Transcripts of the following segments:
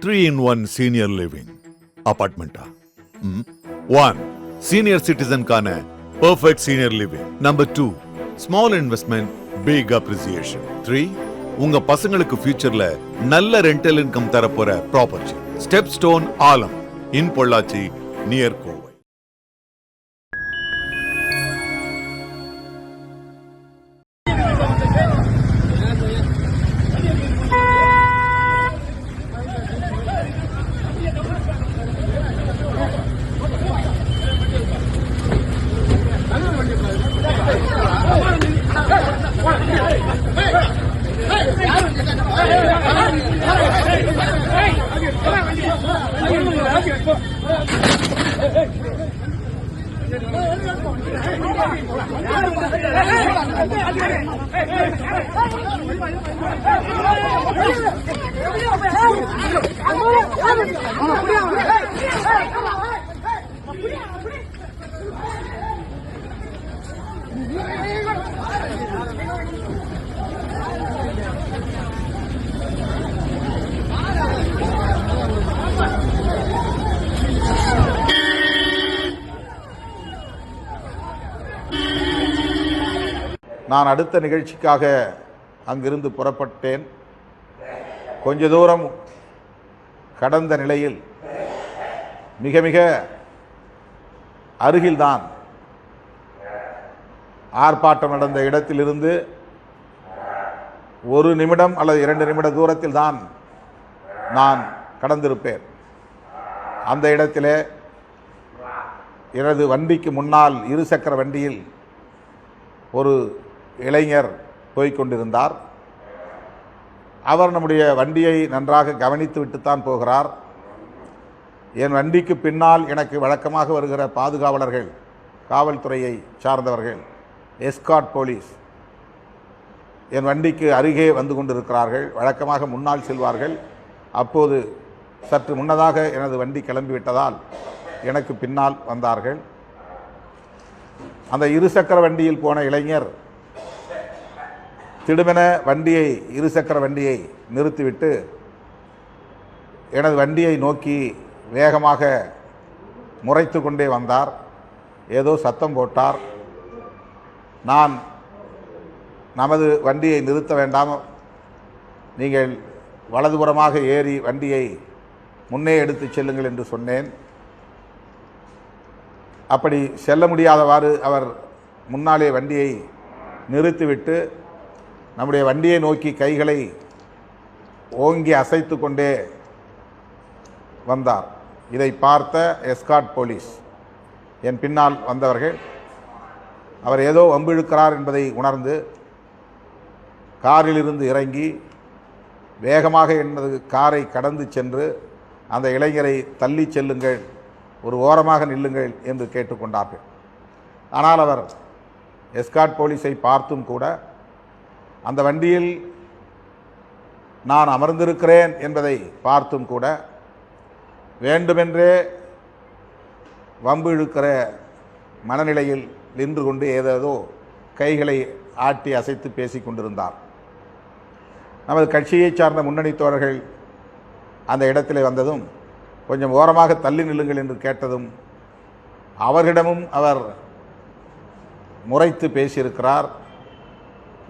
3-in-1 senior living apartment. 1. Senior citizen கான perfect senior living. Number 2. Small investment, big appreciation. 3. உங்க பசங்களுக்கு ஃபியூச்சர்ல நல்ல ரெண்டல் இன்கம் தரப்போற ப்ராப்பர்ட்டி. ஸ்டெப்ஸ்டோன் ஆலம் இன் Pollachi near Kovai. நான் அடுத்த நிகழ்ச்சிக்காக அங்கிருந்து புறப்பட்டேன். கொஞ்ச தூரம் கடந்த நிலையில் மிக மிக அருகில்தான் ஆர்ப்பாட்டம் நடந்த இடத்திலிருந்து 1 நிமிடம் அல்லது 2 நிமிட தூரத்தில் தான் நான் கடந்திருப்பேன். அந்த இடத்திலே எனது வண்டிக்கு முன்னால் இருசக்கர வண்டியில் ஒரு இளைஞர் போய்கொண்டிருந்தார். அவர் நம்முடைய வண்டியை நன்றாக கவனித்து விட்டுத்தான் போகிறார். என் வண்டிக்கு பின்னால் எனக்கு வழக்கமாக வருகிற பாதுகாவலர்கள், காவல்துறையை சார்ந்தவர்கள், எஸ்கார்ட் போலீஸ் என் வண்டிக்கு அருகே வந்து கொண்டிருக்கிறார்கள். வழக்கமாக முன்னால் செல்வார்கள். அப்போது சற்று முன்னதாக எனது வண்டி கிளம்பிவிட்டதால் எனக்கு பின்னால் வந்தார்கள். அந்த இருசக்கர வண்டியில் போன இளைஞர் திடுமென இருசக்கர வண்டியை நிறுத்திவிட்டு எனது வண்டியை நோக்கி வேகமாக முறைத்து கொண்டே வந்தார். ஏதோ சத்தம் போட்டார். நான் நமது வண்டியை நிறுத்த வேண்டாம், நீங்கள் வலதுபுறமாக ஏறி வண்டியை முன்னே எடுத்து செல்லுங்கள் என்று சொன்னேன். அப்படி செல்ல முடியாதவாறு அவர் முன்னாலே வண்டியை நிறுத்திவிட்டு நம்முடைய வண்டியை நோக்கி கைகளை ஓங்கி அசைத்து கொண்டே வந்தார். இதை பார்த்த எஸ்கார்ட் போலீஸ் என் பின்னால் வந்தவர்கள் அவர் ஏதோ வம்பிழுக்கிறார் என்பதை உணர்ந்து காரிலிருந்து இறங்கி வேகமாக எனது காரை கடந்து சென்று அந்த இளைஞரை தள்ளி செல்லுங்கள், ஒரு ஓரமாக நில்லுங்கள் என்று கேட்டுக்கொண்டார்கள். ஆனால் அவர் எஸ்கார்ட் போலீஸை பார்த்தும் கூட அந்த வண்டியில் நான் அமர்ந்திருக்கிறேன் என்பதை பார்த்தும் கூட வேண்டுமென்றே வம்பு இழுக்கிற மனநிலையில் நின்று கொண்டு ஏதேதோ கைகளை ஆட்டி அசைத்து பேசி கொண்டிருந்தார். நமது கட்சியை சார்ந்த முன்னணி தோழர்கள் அந்த இடத்திலே வந்ததும் கொஞ்சம் ஓரமாக தள்ளி நில்லுங்கள் என்று கேட்டதும் அவர்களிடமும் அவர் முறைத்து பேசியிருக்கிறார்,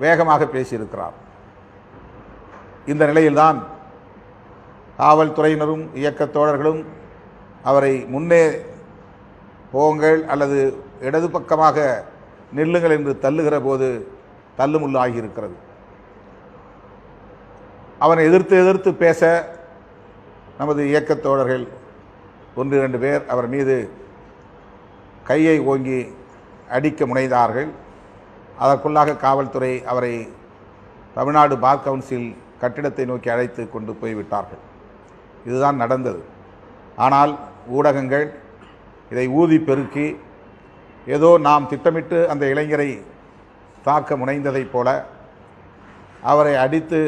வேகமாக பேசியிருக்கிறார். இந்த நிலையில்தான் காவல்துறையினரும் இயக்கத் தோழர்களும் அவரை முன்னே போங்கள் அல்லது இடது பக்கமாக நில்லுங்கள் என்று தள்ளுகிற போது தள்ளுமுள்ளு ஆகியிருக்கிறது. அவனை எதிர்த்து பேச நமது இயக்கத் தோழர்கள் 1-2 பேர் அவர் மீது கையை ஓங்கி அடிக்க முனைந்தார்கள். அதற்குள்ளாக காவல்துறை அவரை தமிழ்நாடு பார் கவுன்சில் கட்டிடத்தை நோக்கி அழைத்து கொண்டு போய்விட்டார்கள். இதுதான் நடந்தது. ஆனால் ஊடகங்கள் இதை ஊதி பெருக்கி ஏதோ நாம் திட்டமிட்டு அந்த இளைஞரை தாக்க முனைந்ததைப் போல அவரை அடித்து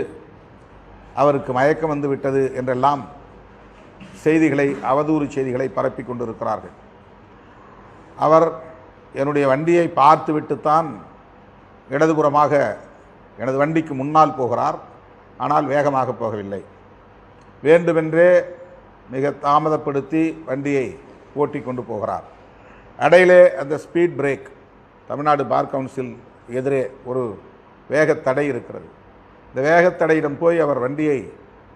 அவருக்கு மயக்கம் வந்து விட்டது என்றெல்லாம் செய்திகளை, அவதூறு செய்திகளை பரப்பி கொண்டிருக்கிறார்கள். அவர் என்னுடைய வண்டியை பார்த்துவிட்டுத்தான் இடதுபுறமாக எனது வண்டிக்கு முன்னால் போகிறார். ஆனால் வேகமாக போகவில்லை. வேண்டுமென்றே மிக தாமதப்படுத்தி வண்டியை ஓட்டி கொண்டு போகிறார். இடையிலே அந்த speed break, Tamil Nadu bar council எதிரே ஒரு வேகத்தடை இருக்கிறது. இந்த வேகத்தடையிடம் போய் அவர் வண்டியை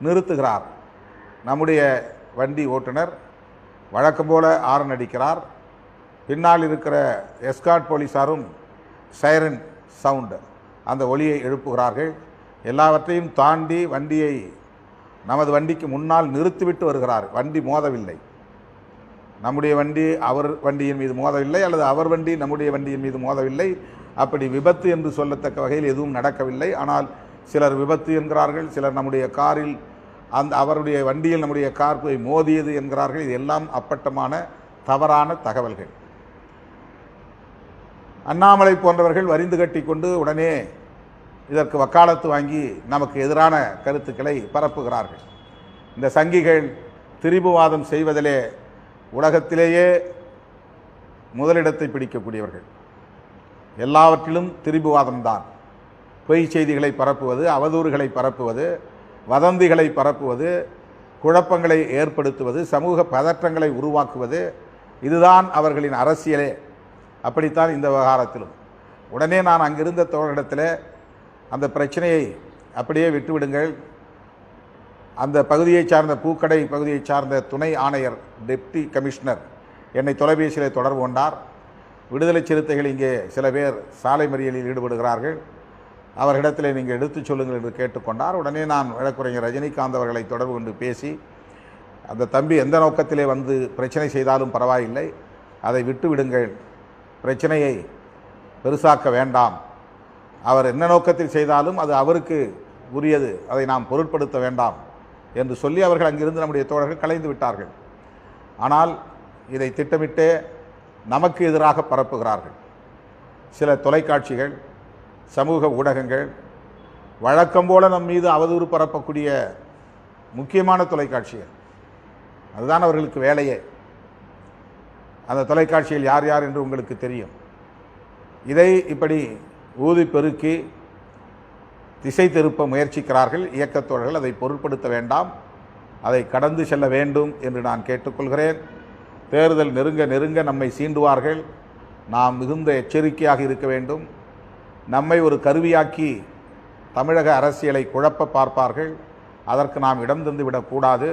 நிறுத்துகிறார். நம்முடைய வண்டி ஓட்டுநர் வழக்கம் போல ஆரன் அடிக்கிறார். பின்னால் இருக்கிற எஸ்கார்ட் போலீஸாரும் சைரன் சவுண்டு, அந்த ஒலியை எழுப்புகிறார்கள். எல்லாவற்றையும் தாண்டி வண்டியை நமது வண்டிக்கு முன்னால் நிறுத்திவிட்டு வருகிறார். வண்டி மோதவில்லை. நம்முடைய வண்டி அவர் வண்டியின் மீது மோதவில்லை, அல்லது அவர் வண்டி நம்முடைய வண்டியின் மீது மோதவில்லை. அப்படி விபத்து என்று சொல்லத்தக்க வகையில் எதுவும் நடக்கவில்லை. ஆனால் சிலர் விபத்து என்கிறார்கள், சிலர் நம்முடைய காரில் அவருடைய வண்டியில் நம்முடைய கார் போய் மோதியது என்கிறார்கள். இது எல்லாம் அப்பட்டமான தவறான தகவல்கள். அண்ணாமலை போன்றவர்கள் வரிந்து கட்டி கொண்டு உடனே இதற்கு வக்காலத்து வாங்கி நமக்கு எதிரான கருத்துக்களை பரப்புகிறார்கள். இந்த சங்கிகள் திரிபுவாதம் செய்வதிலே உலகத்திலேயே முதலிடத்தை பிடிக்கக்கூடியவர்கள். எல்லாவற்றிலும் திரிபுவாதம்தான். பொய் செய்திகளை பரப்புவது, அவதூறுகளை பரப்புவது, வதந்திகளை பரப்புவது, குழப்பங்களை ஏற்படுத்துவது, சமூக பதற்றங்களை உருவாக்குவது, இதுதான் அவர்களின் அரசியலே. அப்படித்தான் இந்த விவகாரத்திலும். உடனே நான் அங்கிருந்த தோழரிடத்தில் அந்த பிரச்சனையை அப்படியே விட்டுவிடுங்கள், அந்த பகுதியை சார்ந்த பூக்கடை பகுதியை சார்ந்த துணை ஆணையர் டெப்டி கமிஷனர் என்னை தொலைபேசியில் தொடர்பு கொண்டார். விடுதலை சிறுத்தைகள் இங்கே சில பேர் சாலை மறியலில் ஈடுபடுகிறார்கள், அவர்களிடத்தில் நீங்கள் எடுத்துச் சொல்லுங்கள் என்று கேட்டுக்கொண்டார். உடனே நான் வழக்குரைஞர் ரஜினிகாந்த் அவர்களை தொடர்பு கொண்டு பேசி, அந்த தம்பி எந்த நோக்கத்திலே வந்து பிரச்சனை செய்தாலும் பரவாயில்லை, அதை விட்டு விடுங்கள், பிரச்சனையை பெருசாக்க வேண்டாம், அவர் என்ன நோக்கத்தில் செய்தாலும் அது அவருக்கு உரியது, அதை நாம் பொருட்படுத்த வேண்டாம் என்று சொல்லி அவர்கள் அங்கிருந்து நம்முடைய தோழர்கள் கலைந்து விட்டார்கள். ஆனால் இதை திட்டமிட்டே நமக்கு எதிராக பரப்புகிறார்கள். சில தொலைக்காட்சிகள், சமூக ஊடகங்கள், வழக்கம் போல நம் மீது அவதூறு பரப்பக்கூடிய முக்கியமான தொலைக்காட்சிகள், அதுதான் அவர்களுக்கு வேலையே. அந்த தொலைக்காட்சியில் யார் யார் என்று உங்களுக்கு தெரியும். இதை இப்படி ஊதி பெருக்கி திசை திருப்ப முயற்சிக்கிறார்கள் இயக்கத்தோழர்கள். அதை பொருட்படுத்த வேண்டாம், அதை கடந்து செல்ல வேண்டும் என்று நான் கேட்டுக்கொள்கிறேன். தேர்தல் நெருங்க நெருங்க நம்மை சீண்டுவார்கள், நாம் மிகுந்த எச்சரிக்கையாக இருக்க வேண்டும். நம்மை ஒரு கருவியாக்கி தமிழக அரசியலை குழப்ப பார்ப்பார்கள், அதற்கு நாம் இடம் தந்து விடக்கூடாது.